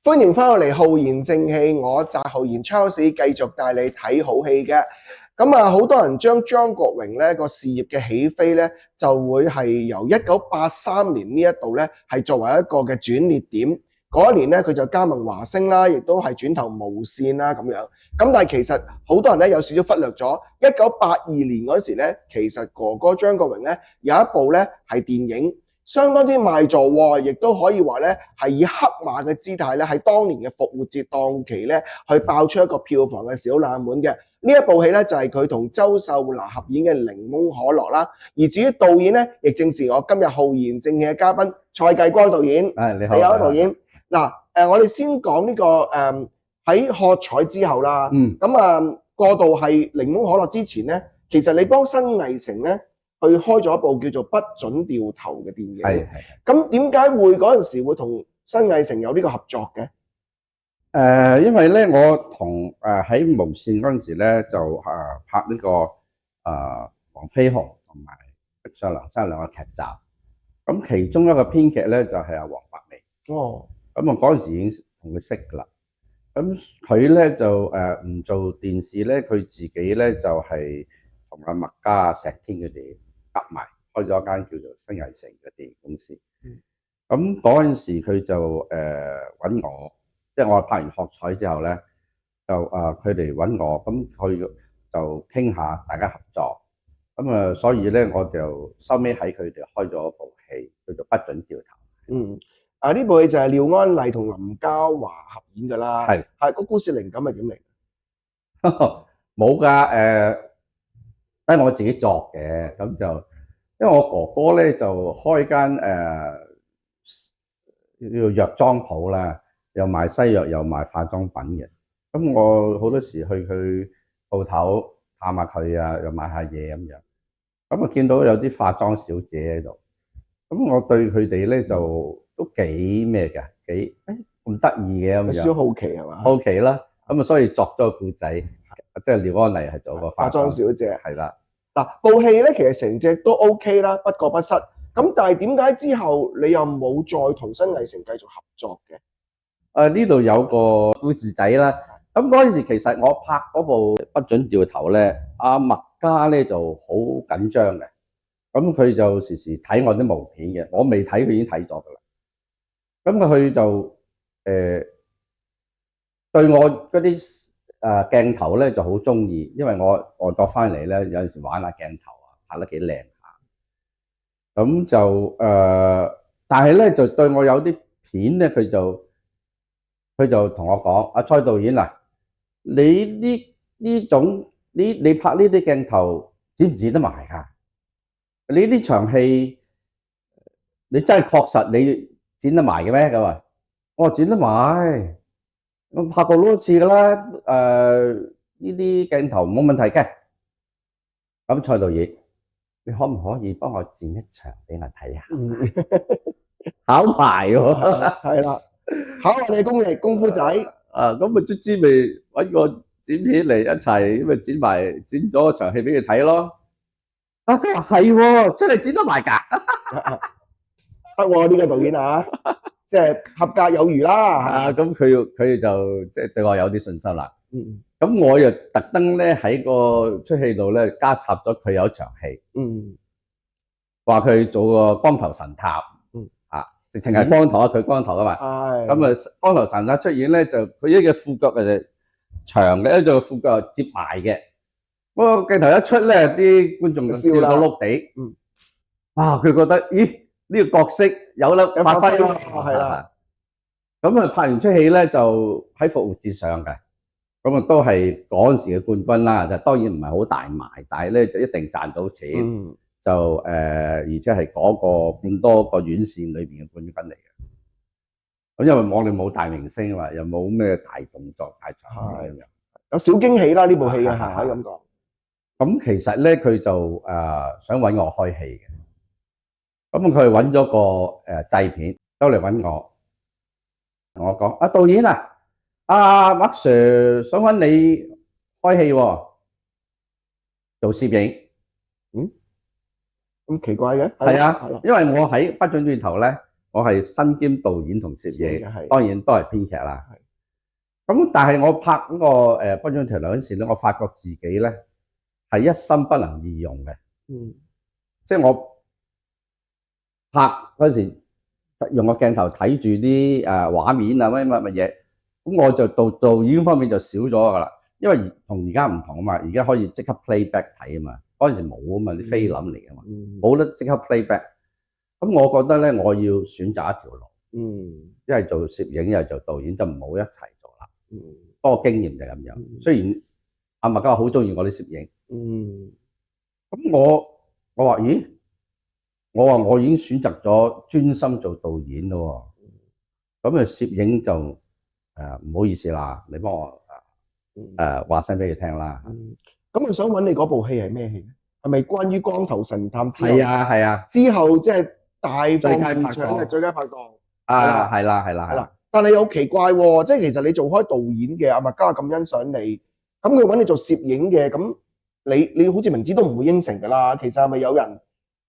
歡迎翻到嚟浩然正氣，我翟浩然 Charles 繼續帶你睇好戲嘅。咁啊，好多人將張國榮咧個事業嘅起飛咧，就會係由1983年呢一度咧係作為一個嘅轉捩點。嗰一年咧，佢就加盟華星啦，亦都係轉投無線啦咁樣。咁但係其實好多人咧有少少忽略咗1982年嗰時咧，其實哥哥張國榮咧有一部咧係電影。相當之賣座喎，亦都可以話咧係以黑馬嘅姿態咧，喺當年嘅復活節檔期咧，去爆出一個票房嘅小冷門嘅。呢一部戲咧就係佢同周秀娜合演嘅《檸檬可樂》啦。而至於導演咧，亦正是我今日浩然正氣嘅嘉賓蔡繼光導演。你好，你好，導演。嗱，我哋先講呢個喺喝彩之後啦。咁過渡係檸檬可樂之前咧，其實你幫新藝城咧，佢開咗一部叫做不准掉頭嘅電影。係。咁點解會嗰陣時會同新藝城有呢個合作嘅？因為咧，我同喺無線嗰陣時咧，就拍呢個黃飛鴻同埋碧上梁山兩個劇集。咁其中一個編劇咧就係阿黃百鳴。哦。咁我嗰陣時已經同佢識㗎啦。咁佢咧就唔做電視咧，佢自己咧就係同阿麥嘉、石天佢哋夾埋開咗一間叫做新藝城嘅電影公司。咁嗰陣時佢就揾我，即係我拍完喝彩之後咧，就佢哋揾我，咁佢就傾下大家合作。咁所以咧我就收尾喺佢哋開咗部戲，叫做《不准掉頭》。呢部戲就係廖安麗同林嘉華合演㗎啦。係個故事靈感係點嚟？冇㗎，都係我自己作嘅。咁就因為我哥哥咧就開間叫做藥妝鋪啦，又賣西藥又賣化妝品嘅。咁我好多時去佢鋪頭探下佢啊，又買下嘢咁樣。咁見到有啲化妝小姐喺度，咁我對佢哋咧就都幾咩嘅，幾咁得意嘅咁樣。有少少好奇係嘛？好奇啦，咁所以作咗個故仔，即係廖安麗係做個化妝小姐。係啦。嗱，部戲咧其實成隻都 OK 啦，不過不失。咁但係點解之後你又冇再同新藝城繼續合作嘅？呢度有個故事仔啦。咁嗰陣時其實我拍嗰部不准掉頭咧，阿麥嘉咧就好緊張嘅。咁佢就時時睇我啲毛片嘅，我未睇佢已經睇咗噶啦。咁佢就對我嗰啲鏡頭咧就好中意，因為我外國翻嚟咧有陣時玩下鏡頭啊，拍得幾靚下。咁就但係咧就對我有啲片咧，佢就同我講：阿蔡導演啊，你呢種你拍呢啲鏡頭剪唔剪得埋㗎？你呢場戲你真係確實你剪得埋嘅咩？咁啊，我話剪得埋，我拍過好多次㗎啦。呢啲鏡頭冇問題嘅。咁蔡導演，你可唔可以幫我剪一場俾我睇下？考埋喎，係啦，考我哋功力功夫仔。咁咪卒之咪揾個剪片嚟一齊，咁咪剪咗場戲俾佢睇咯。佢話係喎，真係剪得埋㗎。得喎，呢個導演啊，即係合格有餘啦。咁佢就即係對我有啲信心啦。咁我又特登咧喺個出戲度咧加插咗佢有一場戲。話佢做個光頭神探。直情係光頭啊，佢光頭啊嘛。咁光頭神探出現咧，就佢一隻褲腳係長嘅，一隻褲腳接埋嘅。嗰個鏡頭一出咧，啲觀眾就笑到碌地。哇！佢覺得咦呢個角色有得發揮咯，係啦。咁拍完出戲咧，就喺復活節上嘅。咁都係嗰陣時嘅冠軍啦。就當然唔係好大賣，但係咧就一定賺到錢。就而且係嗰個咁多個院線裏邊嘅冠軍嚟嘅。咁因為我哋冇大明星啊嘛，又冇咩大動作、大場面咁樣，有小驚喜啦呢部戲啊，可以咁講。咁其實咧，佢就想揾我開戲嘅。咁佢揾咗個製片都嚟揾我，同我講：導演啊，阿麥 Sir 想揾你開戲喎，做攝影。咁奇怪嘅？係啊，因為我喺不准掉頭咧，我係身兼導演同攝影，係當然都係編劇啦。咁但係我拍嗰個《頒獎條例》嗰陣時咧，我發覺自己咧係一心不能二用嘅。即係我拍嗰陣時用個鏡頭睇住啲畫面啊乜嘢，咁我就導演方面就少咗㗎啦。因為同而家唔同啊嘛，而家可以即刻 playback 睇啊嘛，嗰陣時冇啊嘛，啲菲林嚟啊嘛，冇得即刻 playback。咁我覺得咧，我要選擇一條路，一係做攝影，一係做導演，就唔好一齊做啦。多經驗就係咁樣。雖然阿麥嘉好中意我啲攝影，咁我話咦，我已經選擇咗專心做導演咯，咁攝影就唔好意思啦，你幫我話聲俾佢聽啦。咁我想揾你嗰部戲係咩戲？係咪關於光頭神探之後？係啊。之後即係大放異彩嘅最佳拍檔。係啦。但係又好奇怪喎，即係其實你做開導演嘅，阿麥嘉咁欣賞你，咁佢揾你做攝影嘅，咁你好似明知都唔會應承㗎啦。其實係咪有人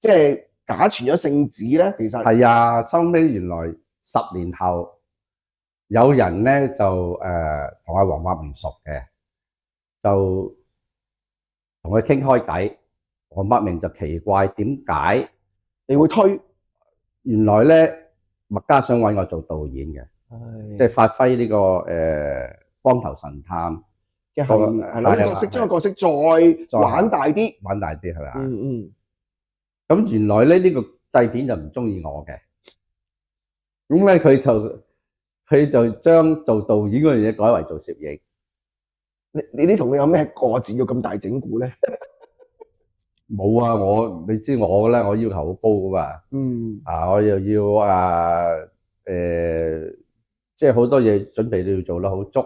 即係假傳咗聖旨咧？其實係啊，收尾原來10年後有人咧就同阿黃百鳴熟嘅，就同佢傾開偈。黃百鳴就奇怪點解你會推？原來咧麥嘉想揾我做導演嘅，即係發揮呢個光頭神探嘅係啦，角色將個角色再玩大啲，係咪？咁原來咧呢個製片就唔中意我嘅，咁咧佢就將做導演嗰樣嘢改為做攝影。你同佢有咩過節要咁大整蠱咧？冇啊！你知我咧，我要求好高噶嘛。我又要即係好多嘢準備都要做得好足。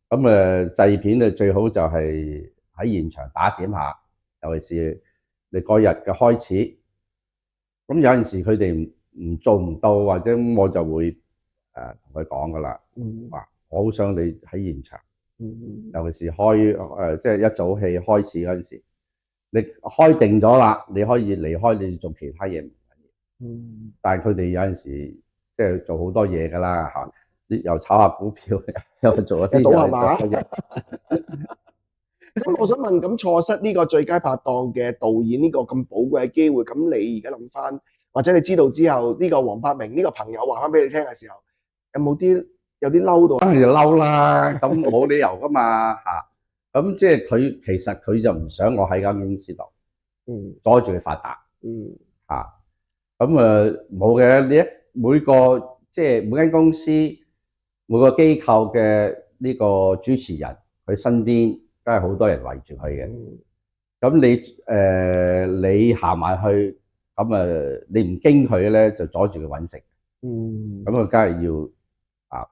咁製片最好就係喺現場打點下，尤其是你嗰日嘅開始。咁有陣時佢哋唔做唔到，或者我就會同佢講噶啦。話我好想你喺現場，尤其是即係一早戲開始嗰陣時。你開定咗啦，你可以離開，你做其他嘢唔緊要。但係佢哋有陣時即係做好多嘢㗎啦嚇，又炒下股票，又做一啲賭係嘛？咁我想問，咁錯失呢個最佳拍檔嘅導演呢個咁寶貴嘅機會，咁你而家諗翻，或者你知道之後呢個黃百鳴呢個朋友話翻俾你聽嘅時候，有啲嬲到？當然就嬲啦，咁冇理由㗎嘛嚇。咁即係其實佢就唔想我喺間公司度，阻住佢發達，咁冇嘅。你每個即係每間公司每個機構嘅呢個主持人，佢身邊梗係好多人圍住佢嘅。咁你行埋去，咁你唔經佢咧，就阻住佢揾食。咁佢梗係要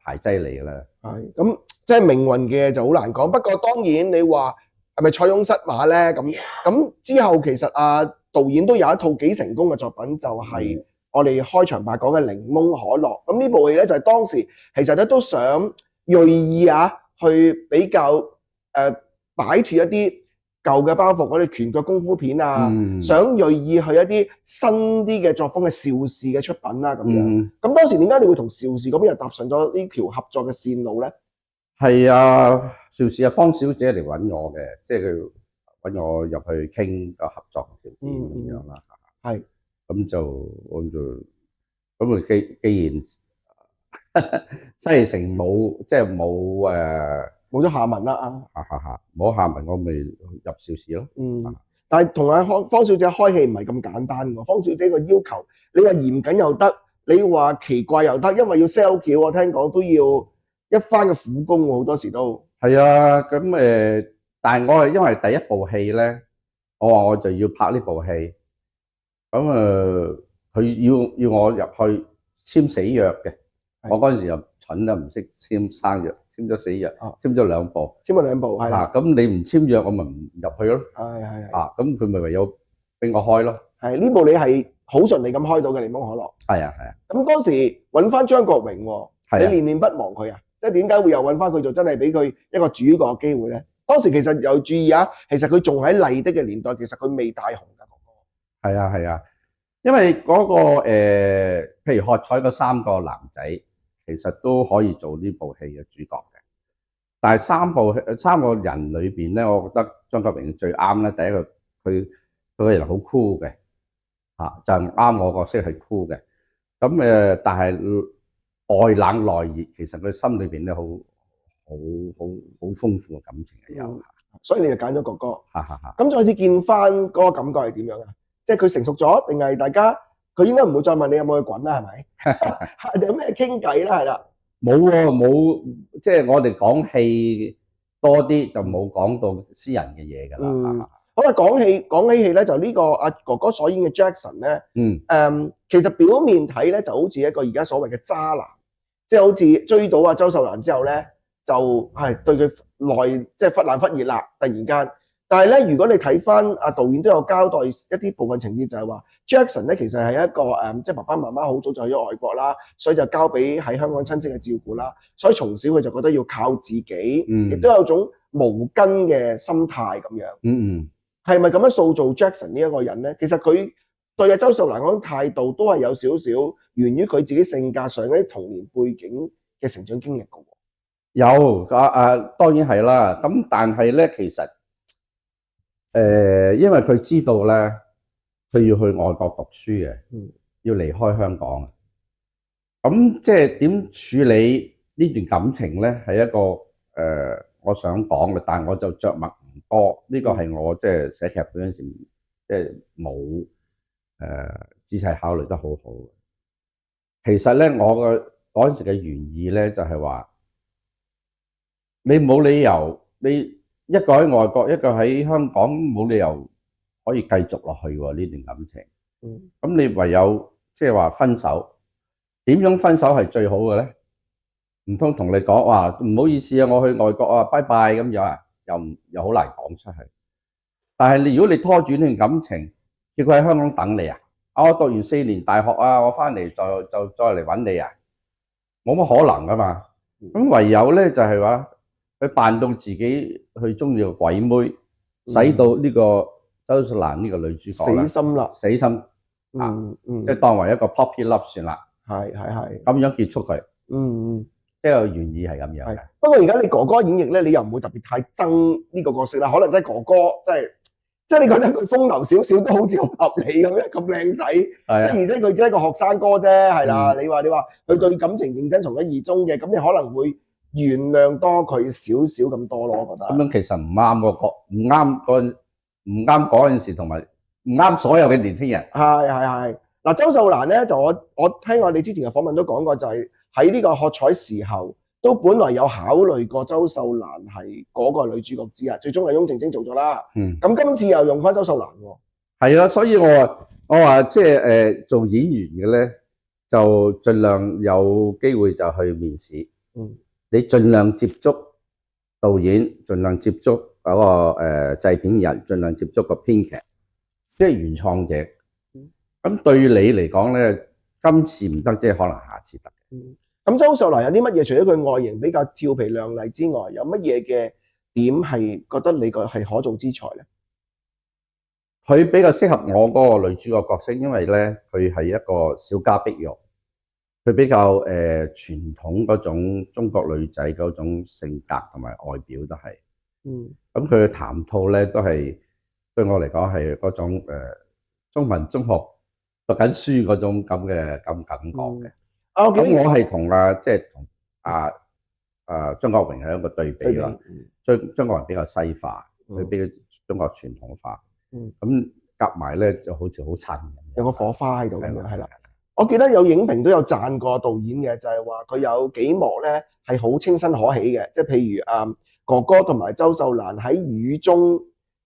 排擠你㗎啦。係咁。即係命運嘅就好難講，不過當然你話係咪塞翁失馬咧？咁之後其實導演都有一套幾成功嘅作品，就係我哋開場白講嘅《檸檬可樂》。咁呢部戲咧就係當時其實咧都想銳意去比較擺脫一啲舊嘅包袱，我哋拳腳功夫片想銳意去一啲新啲嘅作風嘅邵氏嘅出品啦咁樣。咁當時點解你會同邵氏嗰邊又搭上咗呢條合作嘅線路咧？係啊，邵氏方小姐嚟揾我嘅，即係佢揾我入去傾個合作條件咁樣啦。係，咁既然西藝城冇咗下文啦冇下文，我咪入邵氏咯。但係同阿方小姐開戲唔係咁簡單喎。方小姐個要求，你話嚴謹又得，你話奇怪又得，因為要 sell 橋，我聽講都要一番嘅苦功喎，好多時都係啊。咁但係我係因為第一部戲咧，我話我就要拍呢部戲，咁佢要我入去簽死約嘅。我嗰陣時又蠢啦，唔識簽生約，簽咗死約，簽咗兩部，係啦。咁你唔簽約，我咪唔入去咯。咁佢咪唯有俾我開咯。係呢部你係好順利咁開到嘅檸檬可樂。係啊。咁當時揾翻張國榮喎，你念念不忘佢啊？即係點解會又揾翻佢做，真係俾佢一個主角嘅機會咧？當時其實有注意其實佢仲喺麗的嘅年代，其實佢未大紅㗎。係啊。因為嗰、個譬如喝彩嗰3個男仔，其實都可以做呢部戲嘅主角嘅。但係三個人裏邊咧，我覺得張國榮最啱咧。第一個佢個人好 cool 嘅，就啱我角色係 cool 嘅。咁但係外冷內熱，其實佢心裏邊咧好豐富嘅感情係有。所以你就揀咗哥哥。咁咁再次見翻嗰個感覺係點樣啊？即係佢成熟咗，定係大家佢應該唔會再問你有冇去滾啦，係咪？有咩傾偈啦？係啦。冇喎，冇，即係我哋講戲多啲，就冇講到私人嘅嘢㗎啦。好啦，講起戲咧，就呢個阿哥哥所演嘅 Jackson 咧，其實表面睇咧就好似一個而家所謂嘅渣男，即係好似追到阿周秀蘭之後咧，就係對佢即係忽冷忽熱啦，突然間。但係咧，如果你睇翻阿導演都有交代一啲部分情節，就係話 Jackson 咧其實係一個即係爸爸媽媽好早就去咗外國啦，所以就交俾喺香港親戚嘅照顧啦，所以從小佢就覺得要靠自己，亦都有種無根嘅心態咁樣。係咪咁樣塑造 Jackson 呢一個人咧？其實佢對阿周秀蘭嗰種態度都係有少少源於佢自己性格上一啲童年背景嘅成長經歷嘅喎。有當然係啦。咁但係咧，其實因為佢知道咧，佢要去外國讀書嘅，要離開香港。咁即係點處理呢段感情咧？係一個我想講嘅，但係我就着墨唔多。呢個係我即係寫劇本嗰陣時，即係冇仔細考慮得好好。其實咧，我嘅嗰陣時嘅原意咧，就係話你冇理由，你一個喺外國，一個喺香港，冇理由可以繼續落去喎呢段感情。咁你唯有即係話分手。點樣分手係最好嘅咧？唔通同你講話唔好意思啊，我去外國啊，拜拜咁樣啊，又好難講出去。但係如果你拖住呢段感情，叫佢喺香港等你啊，我讀完4年大學啊，我翻嚟再嚟揾你啊，冇乜可能噶嘛。咁唯有咧就係話佢扮到自己去中意個鬼妹，使到呢個周秀蘭呢個女主角死心啦，死心即係當為一個 puppy love 算啦。係咁樣結束佢。即係原意係咁樣嘅。不過而家你哥哥演繹咧，你又唔會特別太憎呢個角色啦。可能真係哥哥，即係你覺得佢風流少少都好似好合理咁樣，咁靚仔。即係而且佢只係一個學生哥啫，係啦。你話佢對感情認真從一而終嘅，咁你可能會原諒多佢少少咁多咯。我覺得。咁樣其實唔啱個角，唔啱嗰陣時，同埋唔啱所有嘅年輕人。係。嗱，周秀蘭咧就我聽我哋之前嘅訪問都講過，就係喺呢個喝彩時候都本來有考慮過周秀蘭係嗰個女主角之一，最終係翁靜晶做咗啦。咁今次又用翻周秀蘭喎。係啊，所以我話即係做演員嘅咧，就盡量有機會就去面試。你盡量接觸導演，盡量接觸嗰個製片人，盡量接觸個編劇，即係原創者。咁對你嚟講咧，今次唔得，即係可能下次得。咁周秀蘭有啲乜嘢？除咗佢外形比較俏皮亮麗之外，有乜嘢嘅點係覺得你個係可造之才咧？佢比較適合我嗰個女主角角色，因為咧佢係一個小家碧玉，佢比較傳統嗰種中國女仔嗰種性格同埋外表都係。咁佢嘅談吐咧都係對我嚟講係嗰種中文中學讀緊書嗰種咁嘅感覺嘅。咁我係同即係同張國榮係一個對比啦。張國榮比較西化，佢比較中國傳統化。咁夾埋咧就好似好襯，有個火花喺度咁樣，係啦。我記得有影評都有讚過導演嘅，就係話佢有幾幕咧係好清新可喜嘅，即係譬如哥哥同埋周秀蘭喺雨中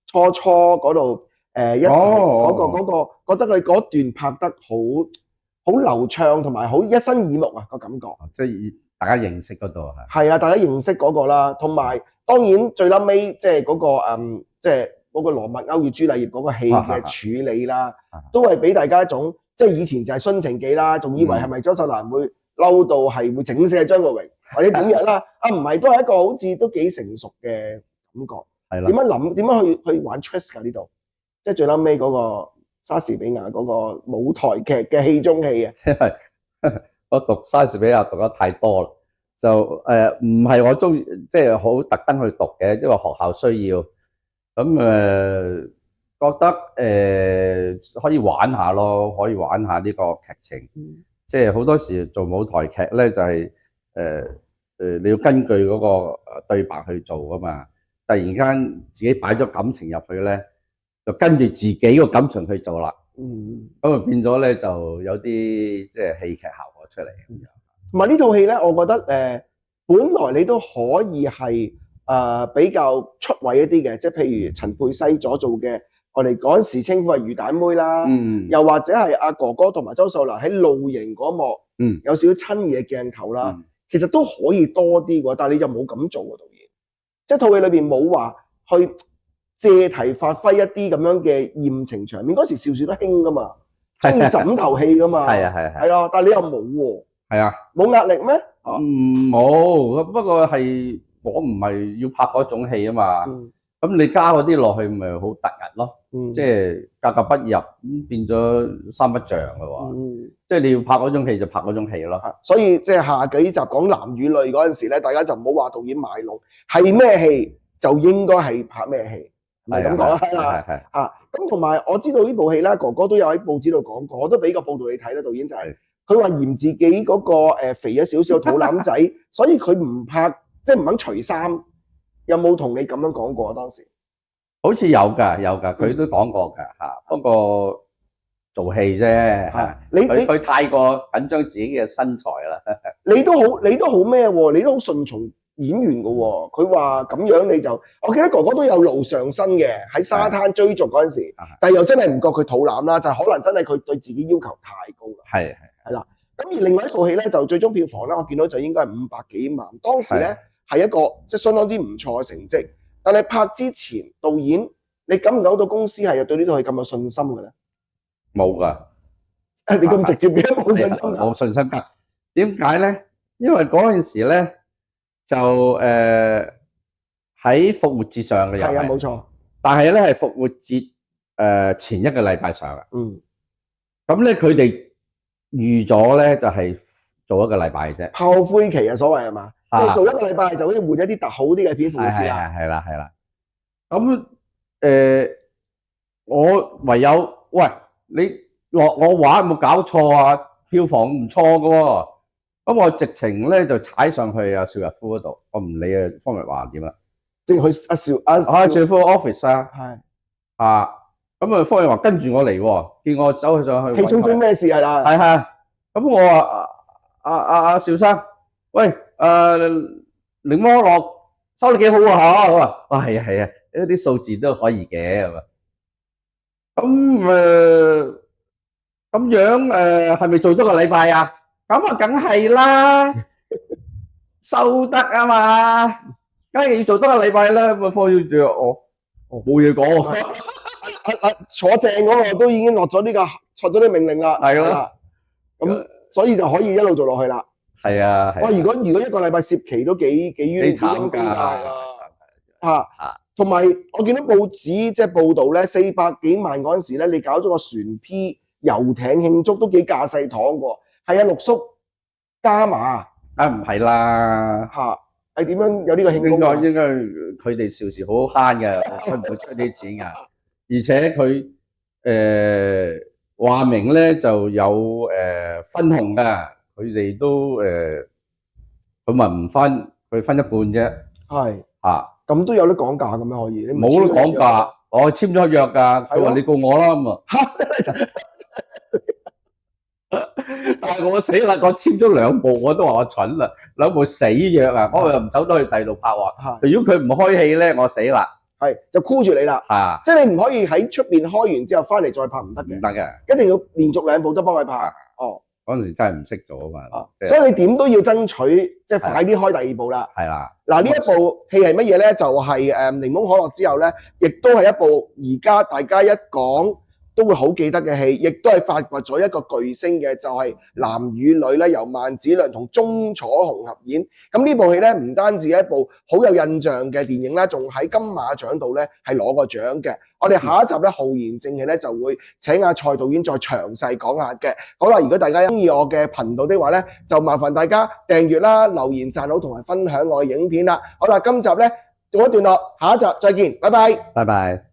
初嗰度一齊嗰個，覺得佢嗰段拍得好流暢，同埋好一生耳目啊個感覺。即係大家認識嗰度係啊，大家認識嗰個啦，同埋當然最撚尾即係嗰個即係嗰個羅密歐與朱麗葉嗰個戲嘅處理啦，都係俾大家一種即係以前就係殉情記啦，仲以為係咪周秀蘭會嬲到係會整死張國榮或者點樣啦？唔係，都係一個好似都幾成熟嘅感覺。係啦，點樣去玩 twist 㗎呢度？即係最撚尾嗰個莎士比亞嗰個舞台劇嘅戲中戲啊？因為我讀莎士比亞讀得太多啦，就唔係我中意，即係好特登去讀嘅，因為學校需要。咁覺得可以玩下咯，可以玩下呢個劇情。即係好多時做舞台劇咧，就係你要根據嗰個對白去做噶嘛。突然間自己擺咗感情入去咧，就跟住自己個感情去做啦。咁啊變咗咧就有啲即係戲劇效果出嚟咁樣。同埋呢套戲咧，我覺得本來你都可以係比較出位一啲嘅，即係譬如陳佩西所做嘅，我哋嗰陣時稱呼係魚蛋妹啦，又或者係阿哥哥同埋周秀娜喺露營嗰幕，有少少親熱嘅鏡頭啦，其實都可以多啲嘅，但係你就冇咁做啊，導演，即係套戲裏邊冇話去借題發揮一啲咁樣嘅豔情場面，嗰時少少都興噶嘛，中意枕頭戲噶嘛，係啊，但係你又冇喎，係啊，冇壓力咩？冇，不過係我唔係要拍嗰種戲啊嘛，咁你加嗰啲落去咪好突兀咯，即係格格不入，咁變咗三不像嘅喎，即係你要拍嗰種戲就拍嗰種戲咯。所以即係下幾集講男與女嗰陣時咧，大家就唔好話導演賣弄，係咩戲就應該係拍咩戲，係咁講啦。係咁同埋我知道呢部戲咧，哥哥都有喺報紙度講過，我都俾個報道你睇啦。導演就係佢話嫌自己嗰個肥咗少少肚腩仔，所以佢唔拍，即係唔肯除衫。有冇同你咁樣講過啊？當時好似有㗎，佢都講過㗎嚇。不過做戲啫，佢太過緊張自己嘅身材啦。你都好咩喎？你都好順從演員㗎喎。佢話咁樣你就，我記得哥哥都有露上身嘅，喺沙灘追逐嗰陣時，但係又真係唔覺佢肚腩啦，就可能真係佢對自己要求太高啦。係啦。咁而另外一部戲咧，就最終票房咧，我見到就應該係500幾萬。當時咧。係一個即係相當之唔錯嘅成績，但係拍之前導演，你感唔感到公司係對呢套戲咁有信心嘅咧？冇㗎，你咁直接嘅冇信心㗎？冇信心㗎。點解咧？因為嗰陣時咧就喺復活節上嘅又係冇錯，但係咧係復活節前一個禮拜上嘅。咁咧佢哋預咗咧就係做一個禮拜啫。炮灰期啊，所謂係嘛？即係做一個禮拜就好似換一啲好啲嘅片復活節啦。係啦。咁我唯有喂你落我話有冇搞錯啊？票房唔錯㗎喎。咁我直情咧就踩上去阿邵逸夫嗰度，我唔理啊方日華點啦。即係去阿邵逸夫 office 啊。係。咁啊方日華跟住我嚟喎，見我走去上去。氣沖沖咩事係啦？係。咁我話阿邵生，喂，檸檬樂收得幾好啊嚇！我話係啊，呢啲數字都可以嘅咁啊。咁樣係咪做多個禮拜啊？咁啊，梗係啦，收得啊嘛，梗係要做多個禮拜啦。咁啊，方小姐我冇嘢講。坐正嗰個都已經落咗啲命令啦。係啦。咁所以就可以一路做落去啦。係啊，哇！如果一個禮拜攝期都幾冤慘㗎，同埋我見到報紙即係報道咧，400幾萬嗰陣時咧，你搞咗個船 P 遊艇慶祝都幾架勢堂喎。係啊，陸叔加碼唔係啦係點樣有呢個慶功啊？應該佢哋邵氏好慳嘅，佢唔會出啲錢㗎，而且佢話明咧就有分紅㗎。佢哋都佢咪唔分，佢分一半啫。係咁都有得講價咁樣可以？冇得講價，我簽咗約㗎。佢話你告我啦咁啊！真係但係我死啦！我簽咗2部，我都話我蠢啦，2部死約啊！我又唔走到去第度拍喎。如果佢唔開戲咧，我死啦。係就箍住你啦。即係你唔可以喺出邊開完之後翻嚟再拍，唔得嘅。唔得嘅，一定要連續2部都幫佢拍。嗰陣時真係唔識做啊嘛，所以你點都要爭取，即係快啲開第2部啦。係啦，嗱呢一部戲係乜嘢咧？就係檸檬可樂之後咧，亦都係一部而家大家一講都會好記得嘅戲，亦都係發掘咗一個巨星嘅，就係男與女咧，由萬梓良同鐘楚紅合演。咁呢部戲咧唔單止係一部好有印象嘅電影啦，仲喺金馬獎度咧係攞過獎嘅。我哋下一集咧浩然正氣咧就會請阿蔡導演再詳細講下嘅。好啦，如果大家中意我嘅頻道的話咧，就麻煩大家訂閱啦、留言讚好同埋分享我嘅影片啦。好啦，今集咧做一段落，下一集再見，拜拜。拜拜。